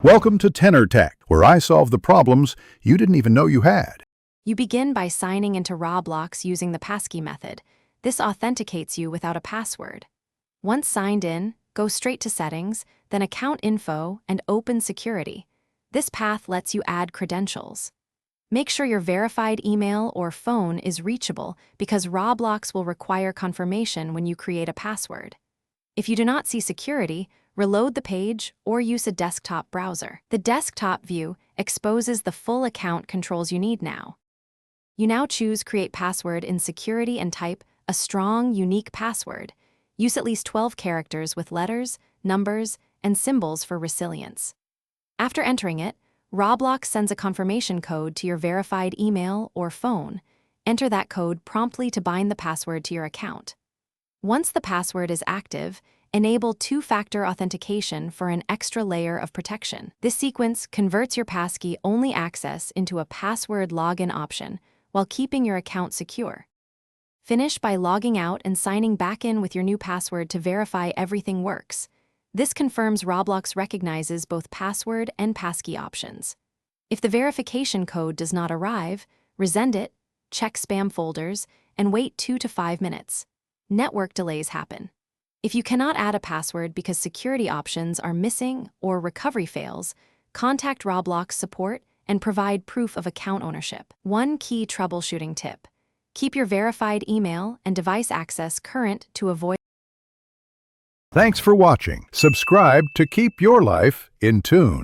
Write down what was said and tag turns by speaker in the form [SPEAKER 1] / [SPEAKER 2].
[SPEAKER 1] Welcome to Tenor Tech, where I solve the problems you didn't even know you had.
[SPEAKER 2] You begin by signing into Roblox using the Passkey method. This authenticates you without a password. Once signed in, go straight to Settings, then Account Info, and Open Security. This path lets you add credentials. Make sure your verified email or phone is reachable because Roblox will require confirmation when you create a password. If you do not see security, reload the page or use a desktop browser. The desktop view exposes the full account controls you need now. You now choose Create Password in Security and type a strong, unique password. Use at least 12 characters with letters, numbers, and symbols for resilience. After entering it, Roblox sends a confirmation code to your verified email or phone. Enter that code promptly to bind the password to your account. Once the password is active, enable two-factor authentication for an extra layer of protection. This sequence converts your Passkey-only access into a password login option while keeping your account secure. Finish by logging out and signing back in with your new password to verify everything works. This confirms Roblox recognizes both password and Passkey options. If the verification code does not arrive, resend it, check spam folders, and wait 2 to 5 minutes. Network delays happen. If you cannot add a password because security options are missing or recovery fails, contact Roblox support and provide proof of account ownership. One key troubleshooting tip: keep your verified email and device access current to avoid.
[SPEAKER 1] Thanks for watching. Subscribe to keep your life in tune.